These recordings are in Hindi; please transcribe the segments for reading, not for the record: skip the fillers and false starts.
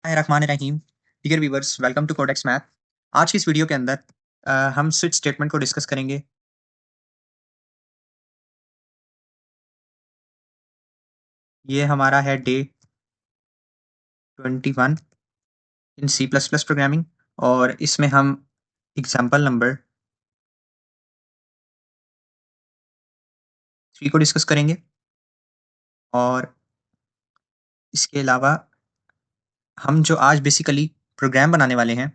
Rahim. Dear viewers, welcome to Codex math. आज की इस वीडियो के अंदर हम स्विच स्टेटमेंट को डिस्कस करेंगे। ये हमारा है डे 21 इन सी प्लस प्लस प्रोग्रामिंग, और इसमें हम एग्जाम्पल नंबर 3 को डिस्कस करेंगे। और इसके अलावा हम जो आज बेसिकली प्रोग्राम बनाने वाले हैं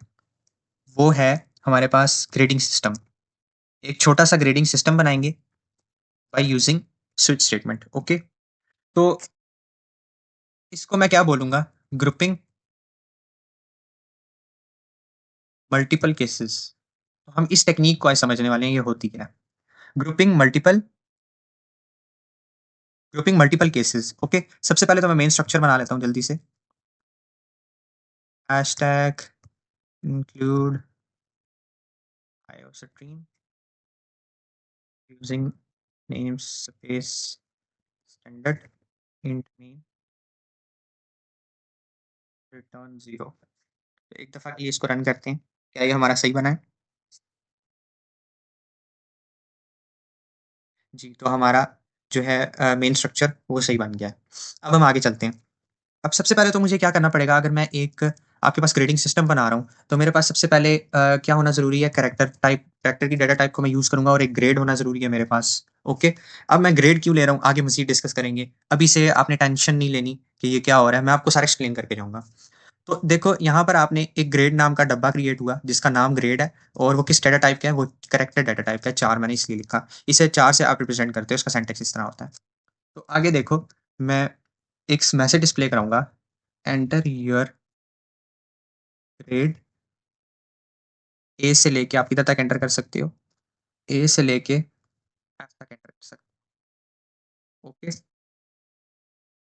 वो है हमारे पास ग्रेडिंग सिस्टम। एक छोटा सा ग्रेडिंग सिस्टम बनाएंगे by using switch statement. Okay, तो इसको मैं क्या बोलूँगा? Grouping multiple cases. तो हम इस टेक्नीक को आज समझने वाले हैं, ये होती क्या है। Grouping multiple cases. ओके, सबसे पहले तो मैं मेन स्ट्रक्चर बना लेता हूँ जल्दी से। Hashtag include iostream using name space standard int name return 0। एक दफ़ा ये इसको रन करते हैं, क्या ये हमारा सही बना है? जी, तो हमारा जो है मेन स्ट्रक्चर वो सही बन गया है। अब हम आगे चलते हैं। अब सबसे पहले तो मुझे क्या करना पड़ेगा? अगर मैं एक आपके पास ग्रेडिंग सिस्टम बना रहा हूँ, तो मेरे पास सबसे पहले क्या होना ज़रूरी है? Character type. कैरेक्टर की डाटा टाइप को मैं यूज़ करूँगा और एक ग्रेड होना ज़रूरी है मेरे पास। ओके, अब मैं ग्रेड क्यों ले रहा हूँ, आगे मज़ीद डिस्कस करेंगे। अभी से आपने टेंशन नहीं लेनी कि ये क्या हो रहा है, मैं आपको सारा एक्सप्लेन करके जाऊँगा। तो देखो, यहाँ पर आपने एक ग्रेड नाम का डब्बा क्रिएट हुआ जिसका नाम ग्रेड है, और वो किस डाटा टाइप का है? वो कैरेक्टर डाटा टाइप का है। 4 मैंने इसलिए लिखा। इसे 4 से आप रिप्रेज़ेंट करते हो, इसका सिंटैक्स इस तरह होता है। तो आगे देखो, मैं एक मैसेज डिस्प्ले कराऊँगा, एंटर योर ग्रेड। ए से लेके आप किधर तक एंटर कर सकते हो? ए से लेके एफ तक एंटर कर सकते हो। ओके,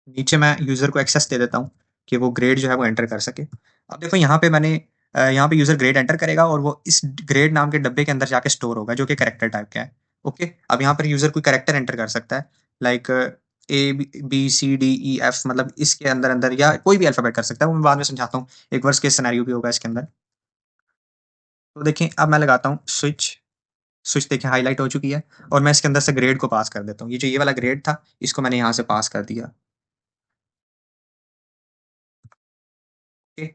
नीचे मैं यूज़र को एक्सेस दे देता हूँ कि वो ग्रेड जो है वो एंटर कर सके। अब देखो, यहाँ पे मैंने यहाँ पे यूज़र ग्रेड एंटर करेगा और वो इस ग्रेड नाम के डब्बे के अंदर जाके स्टोर होगा, जो कि कैरेक्टर टाइप का है। ओके, अब यहाँ पर यूज़र कोई कैरेक्टर एंटर कर सकता है, like A B C D E F, मतलब इसके अंदर अंदर या कोई भी अल्फ़ाबेट कर सकता है, वो मैं बाद में समझाता हूँ। एक वर्स्ट केस सिनेरियो भी होगा इसके अंदर। तो देखें, अब मैं लगाता हूँ स्विच। स्विच देखें हाईलाइट हो चुकी है, और मैं इसके अंदर से ग्रेड को पास कर देता हूँ। ये जो ये वाला ग्रेड था, इसको मैंने यहाँ से पास कर दिया। ओके,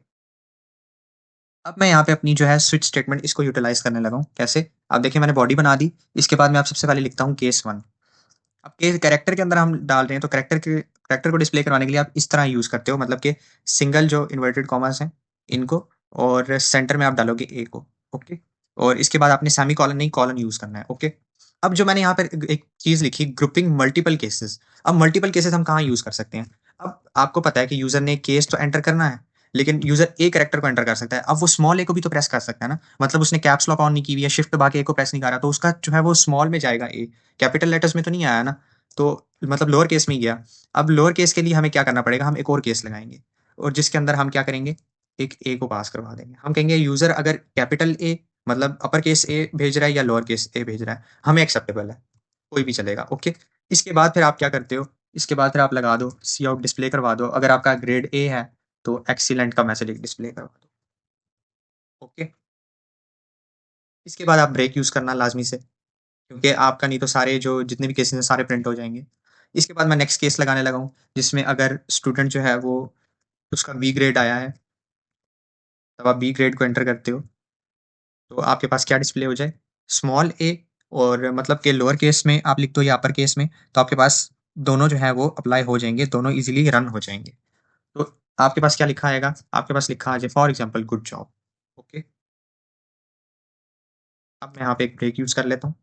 अब मैं यहाँ पे अपनी जो है स्विच स्टेटमेंट इसको यूटिलाइज करने लगा हूँ। कैसे? अब देखिए, मैंने बॉडी बना दी। इसके बाद मैं आप सबसे पहले लिखता हूँ केस 1। अब केस कैरेक्टर के अंदर हम डाल रहे हैं, तो कैरेक्टर को डिस्प्ले करवाने के लिए आप इस तरह यूज़ करते हो, मतलब कि सिंगल जो इन्वर्टेड कॉमास हैं इनको, और सेंटर में आप डालोगे ए को। ओके, और इसके बाद आपने सेमी कॉलन नहीं, कॉलन यूज़ करना है। ओके, अब जो मैंने यहाँ पर एक चीज़ लिखी, ग्रुपिंग मल्टीपल केसेस। अब मल्टीपल केसेस हम कहाँ यूज़ कर सकते हैं? अब आपको पता है कि यूज़र ने केस तो एंटर करना है, लेकिन यूज़र ए कैरेक्टर को एंटर कर सकता है। अब वो स्मॉल ए को भी तो प्रेस कर सकता है ना, मतलब उसने कैप्स लॉक ऑन नहीं की हुई है, शिफ्ट दबा के ए को प्रेस नहीं कर रहा, तो उसका जो है वो स्मॉल में जाएगा ए, कैपिटल लेटर्स में तो नहीं आया ना, तो मतलब लोअर केस में ही गया। अब लोअर केस के लिए हमें क्या करना पड़ेगा? हम एक और केस लगाएँगे, और जिसके अंदर हम क्या करेंगे? एक ए को पास करवा देंगे। हम कहेंगे यूज़र अगर कैपिटल ए मतलब अपर केस ए भेज रहा है या लोअर केस ए भेज रहा है, हमें एक्सेप्टेबल है, कोई भी चलेगा। ओके, इसके बाद फिर आप क्या करते हो? इसके बाद फिर आप लगा दो सी आउट, डिस्प्ले करवा दो। अगर आपका ग्रेड ए है, तो एक्सीलेंट का मैसेज एक डिस्प्ले करवा दो। ओके, इसके बाद आप ब्रेक यूज़ करना लाज़मी से, क्योंकि आपका नहीं तो सारे जो जितने भी केसेस हैं सारे प्रिंट हो जाएँगे। इसके बाद मैं नेक्स्ट केस लगाने लगा हूँ, जिसमें अगर स्टूडेंट जो है वो उसका बी ग्रेड आया है, तब आप बी ग्रेड को एंटर करते हो, तो आपके पास क्या डिस्प्ले हो जाए? स्मॉल ए, और मतलब कि लोअर केस में आप लिख दो या अपर केस में, तो आपके पास दोनों जो है वो अप्लाई हो जाएँगे, दोनों ईज़िली रन हो जाएँगे। तो आपके पास क्या लिखा आएगा? आपके पास लिखा आ जाए for example good job. Okay, अब मैं यहाँ पे एक ब्रेक यूज़ कर लेता हूँ।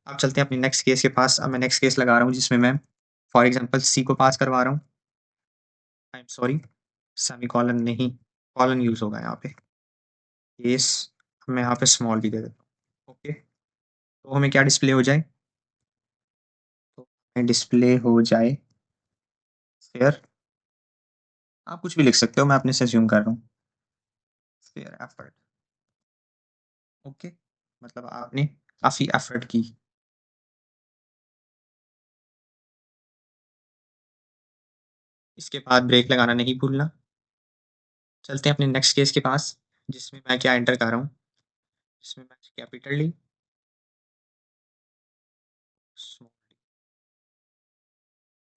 अब चलते हैं अपने नेक्स्ट केस के पास। अब मैं नेक्स्ट केस लगा रहा हूँ, जिसमें मैं फॉर एग्ज़ाम्पल सी को पास करवा रहा हूँ। आई एम सॉरी, सेमीकोलन नहीं, कोलन यूज़ होगा यहाँ पे। केस मैं यहाँ पे स्मॉल भी दे देता हूँ। ओके, तो हमें क्या डिस्प्ले हो जाए? तो हमें डिस्प्ले हो जाए फेयर। आप कुछ भी लिख सकते हो, मैं अपने से अज़्यूम कर रहा हूँ। Fair effort. ओके, मतलब आपने काफ़ी एफर्ट की। इसके बाद ब्रेक लगाना नहीं भूलना। चलते हैं अपने नेक्स्ट केस के पास, जिसमें मैं क्या एंटर कर रहा हूँ, जिसमें मैं कैपिटल डी, स्मॉल डी।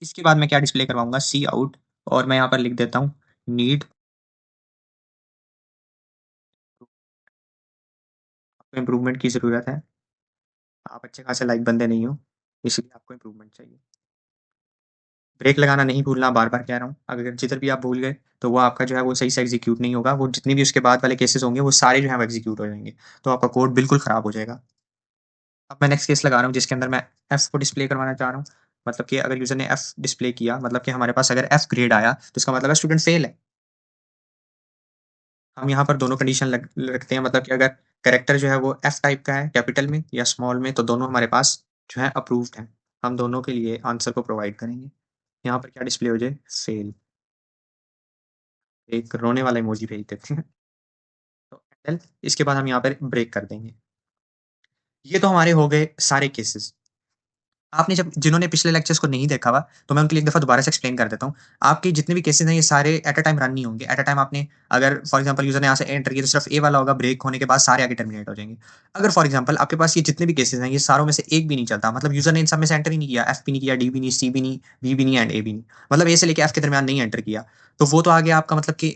इसके बाद मैं क्या डिस्प्ले करवाऊँगा, सी आउट, और मैं यहाँ पर लिख देता हूँ नीड, आपको इम्प्रूवमेंट की ज़रूरत है। आप अच्छे खासे लाइक बंदे नहीं हो, इसलिए आपको इम्प्रूवमेंट चाहिए। ब्रेक लगाना नहीं भूलना, बार-बार कह रहा हूँ। अगर जिधर भी आप भूल गए, तो वो आपका जो है वो सही से एग्ज़ीक्यूट नहीं होगा। वो जितने भी उसके बाद वाले केसेज़ होंगे, वो सारे जो हैं वो एग्ज़ीक्यूट हो जाएँगे। तो आपका कोड बिल्कुल ख़राब हो जाएगा। अब मैं नेक्स्ट केस लगा रहा हूँ, जिसके अंदर मैं एफ को डिस्प्ले करवाना चाह रहा हूँ। मतलब कि अगर यूज़र ने एफ डिस्प्ले किया, मतलब कि हमारे पास अगर एफ ग्रेड आया, तो इसका मतलब है स्टूडेंट फेल है। हम यहाँ पर दोनों कंडीशन रखते हैं, मतलब कि अगर कैरेक्टर जो है वो एफ टाइप का है, कैपिटल में या स्मॉल में, तो दोनों हमारे पास जो है अप्रूव्ड हैं। हम दोनों के लिए आंसर को प्रोवाइड करेंगे। यहाँ पर क्या डिस्प्ले हो जाए, फेल। एक रोने वाला इमोजी भेज देते हैं। तो एंड इसके बाद हम यहाँ पर ब्रेक कर देंगे। ये तो हमारे हो गए सारे केसेस। आपने जब जिन्होंने पिछले लेक्चर्स को नहीं देखा हुआ, तो मैं उनके लिए एक दफ़ा दोबारा से एक्सप्लेन कर देता हूँ। आपके जितने भी केसेज़ हैं, ये सारे एट अ टाइम रन नहीं होंगे। एट अ टाइम आपने अगर फॉर एग्ज़ाम्पल यूज़र ने यहाँ से एंटर किया, तो सिर्फ़ ए वाला होगा, ब्रेक होने के बाद सारे आगे टर्मिनेट हो जाएँगे। अगर फॉर एग्ज़ाम्पल आपके पास ये जितने भी केसेज़ हैं, ये सारों में से एक भी नहीं चलता, मतलब यूज़र ने इन सब में से एंटर ही नहीं किया, एफ भी नहीं किया, डी भी नहीं, सी भी नहीं, बी भी नहीं एंड ए भी नहीं। मतलब ए से लेके एफ के दरमियान नहीं एंटर किया, तो वो तो आ गया आपका, मतलब कि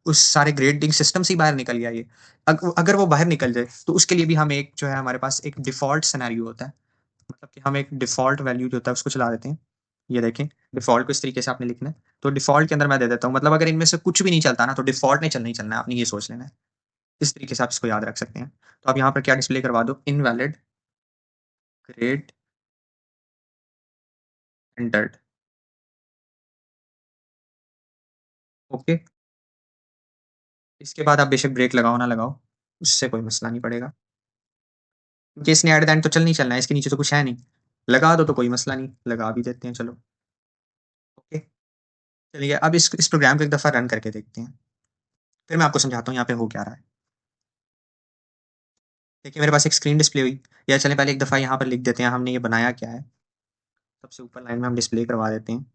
उस सारे ग्रेडिंग सिस्टम से ही बाहर निकल गया ये। अगर वो बाहर निकल जाए, तो उसके लिए भी हम एक जो है हमारे पास एक डिफ़ॉल्ट सिनेरियो होता है। मतलब कि हम एक डिफ़ॉल्ट वैल्यू जो होता है उसको चला देते हैं। ये देखें, डिफ़ॉल्ट को इस तरीके से आपने लिखना है। तो डिफ़ॉल्ट के अंदर मैं दे देता हूँ, मतलब अगर इनमें से कुछ भी नहीं चलता ना, तो डिफ़ॉल्ट नहीं चलना ही चलना है, आपने ये सोच लेना है। इस तरीके से आप इसको याद रख सकते हैं। तो आप यहाँ पर क्या डिस्प्ले करवा दो, इनवैलिड ग्रेड एंटर्ड। ओके, इसके बाद आप बेशक ब्रेक लगाओ ना लगाओ, उससे कोई मसला नहीं पड़ेगा। क्योंकि इसने एट द एंड तो चल नहीं चलना है, इसके नीचे तो कुछ है नहीं। लगा दो तो कोई मसला नहीं, लगा भी देते हैं चलो। ओके, चलिए अब इस प्रोग्राम को एक दफ़ा रन करके देखते हैं। फिर मैं आपको समझाता हूँ यहाँ पे हो क्या रहा है। देखिए मेरे पास एक स्क्रीन डिस्प्ले हुई, या चलें पहले एक दफ़ा यहाँ पर लिख देते हैं हमने ये बनाया क्या है। सबसे ऊपर लाइन में हम डिस्प्ले करवा देते हैं।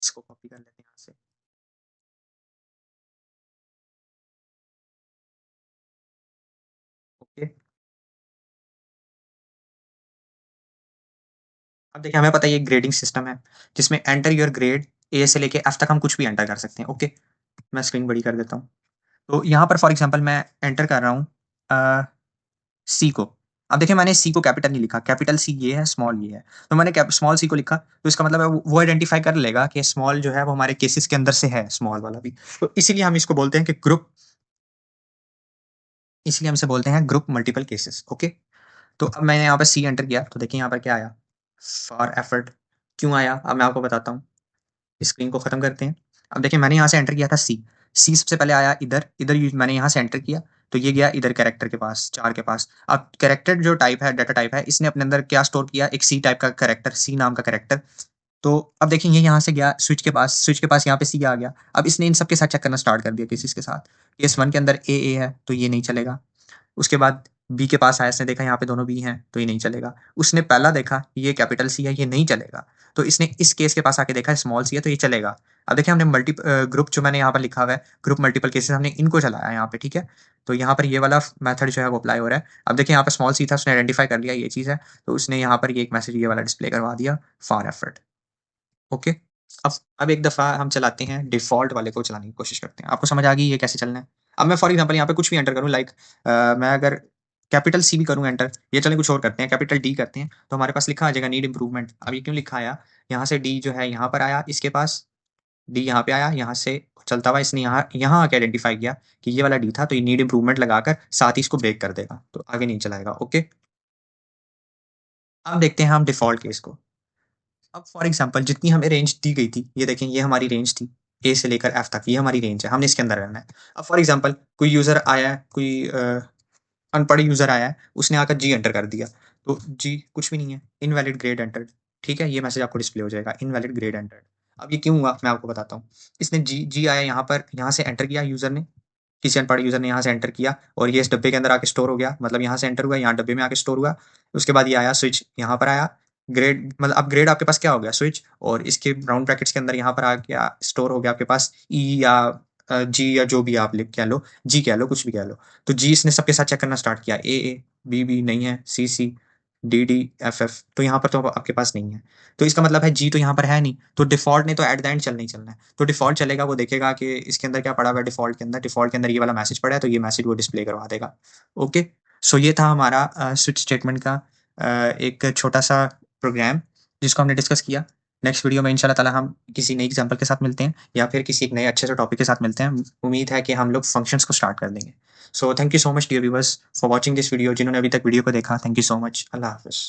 इसको कॉपी कर लेते हैं यहाँ से। ओके, अब देखिए हमें पता है ये ग्रेडिंग सिस्टम है, जिसमें एंटर योर ग्रेड ए से लेके एफ तक हम कुछ भी एंटर कर सकते हैं। ओके, मैं स्क्रीन बड़ी कर देता हूँ। तो यहाँ पर फॉर एग्जांपल मैं एंटर कर रहा हूँ सी को। अब देखिए मैंने सी को कैपिटल नहीं लिखा, कैपिटल सी ये है, स्मॉल ये है। तो मैंने स्मॉल सी को लिखा, तो इसका मतलब है वो आइडेंटिफाई कर लेगा कि स्मॉल जो है वो हमारे केसेस के अंदर से है, स्मॉल वाला भी। तो इसीलिए हम इसको बोलते हैं कि ग्रुप, इसलिए हम इसे बोलते हैं ग्रुप मल्टीपल केसेस। ओके, तो अब मैंने यहाँ पे सी एंटर किया, तो देखिए यहाँ पर क्या आया, फॉर एफर्ट। क्यों आया, अब मैं आपको बताता हूँ। स्क्रीन को खत्म करते हैं। अब देखिए मैंने यहाँ से एंटर किया था सी, सी सबसे पहले आया इधर, मैंने यहाँ से एंटर किया, तो ये गया इधर कैरेक्टर के पास, 4 के पास। अब कैरेक्टर जो टाइप है, डाटा टाइप है, इसने अपने अंदर क्या स्टोर किया, एक सी टाइप का कैरेक्टर, सी नाम का कैरेक्टर। तो अब देखिए ये यहाँ से गया स्विच के पास, स्विच के पास यहाँ पे सी आ गया। अब इसने इन सब के साथ चेक करना स्टार्ट कर दिया केसेस के साथ। केस 1 के अंदर ए है, तो ये नहीं चलेगा। उसके बाद बी के पास आया, इसने देखा यहाँ पे दोनों बी हैं, तो ये नहीं चलेगा। उसने पहला देखा ये कैपिटल सी है, ये नहीं चलेगा। तो इसने इस केस के पास आके देखा स्मॉल सी है, तो ये चलेगा। अब देखिए हमने ग्रुप जो मैंने यहाँ पर लिखा हुआ है, ग्रुप मल्टीपल केसेस, हमने इनको चलाया यहाँ पे, ठीक है। तो यहाँ पर ये वाला मेथड जो है वो अप्लाई हो रहा है। अब देखिए यहाँ पे स्मॉल सी था, उसने आइडेंटिफाई कर लिया ये चीज़ है, तो उसने यहाँ पर ये एक मैसेज ये वाला डिस्प्ले करवा दिया, फॉर एफर्ट। ओके, अब एक दफ़ा हम चलाते हैं, डिफ़ॉल्ट वाले को चलाने की कोशिश करते हैं। आपको समझ आ गई ये कैसे चलना है? अब मैं फॉर एग्ज़ाम्पल यहाँ पे कुछ भी एंटर करूँ, लाइक मैं अगर कैपिटल सी भी करूँ एंटर, या चलें कुछ और करते हैं, कैपिटल डी करते हैं, तो हमारे पास लिखा आ जाएगा नीड इम्प्रूवमेंट। अब ये क्यों लिखा आया? यहाँ से डी जो है यहाँ पर आया इसके पास, डी यहाँ पे आया, यहाँ से चलता हुआ इसने यहाँ यहाँ आके आइडेंटिफ़ाई किया कि ये वाला डी था, तो ये नीड इम्प्रूवमेंट लगाकर साथ ही इसको ब्रेक कर देगा, तो आगे नहीं चलाएगा। ओके, अब देखते हैं हम डिफ़ॉल्ट केस को। अब फॉर एग्जांपल जितनी हमें रेंज दी गई थी, ये देखें ये हमारी रेंज थी, ए से लेकर एफ तक, ये हमारी रेंज है, हमने इसके अंदर रहना है। अब फॉर एग्जांपल कोई यूज़र आया है, कोई अनपढ़ यूज़र आया है, उसने आकर जी एंटर कर दिया, तो जी कुछ भी नहीं है, इनवैलिड ग्रेड एंटर्ड। ठीक है, ये मैसेज आपको डिस्प्ले हो जाएगा, इनवैलिड ग्रेड एंटर्ड। अब ये क्यों हुआ, मैं आपको बताता हूँ। इसने जी जी आया यहाँ पर, यहाँ से एंटर किया यूज़र ने, किसी अनपढ़ यूज़र ने यहाँ से एंटर किया, और ये इस डब्बे के अंदर आके स्टोर हो गया, मतलब यहाँ से एंटर हुआ, यहाँ डब्बे में आके स्टोर हुआ। उसके बाद ये आया स्विच यहाँ पर आया, ग्रेड मतलब अब ग्रेड आपके पास क्या हो गया स्विच, और इसके राउंड ब्रैकेट्स के अंदर यहाँ पर आ गया स्टोर हो गया आपके पास ई या जी या जो भी आप लिख कह लो, जी कह लो, कुछ भी कह लो। तो जी इसने सबके साथ चेक करना स्टार्ट किया, ए बी नहीं है, सी डी एफ तो यहाँ पर तो आपके पास नहीं है। तो इसका मतलब है जी तो यहाँ पर है नहीं, तो डिफॉल्ट ने तो एट द एंड चलना ही चलना है। तो डिफॉल्ट चलेगा, वो देखेगा कि इसके अंदर क्या पड़ा हुआ है डिफॉल्ट के अंदर, डिफॉल्ट के अंदर ये वाला मैसेज पड़ा है, तो ये मैसेज वो डिस्प्ले करवा देगा। ओके, सो ये था हमारा स्विच स्टेटमेंट का एक छोटा सा प्रोग्राम जिसको हमने डिस्कस किया। नेक्स्ट वीडियो में इंशाल्लाह ताला हम किसी नई एग्जांपल के साथ मिलते हैं, या फिर किसी एक नए अच्छे से टॉपिक के साथ मिलते हैं। उम्मीद है कि हम लोग फंक्शंस को स्टार्ट कर देंगे। So thank you so much dear viewers for watching this video. जिन्होंने अभी तक वीडियो को देखा, थैंक यू सो मच। अल्लाह हाफ़िज़।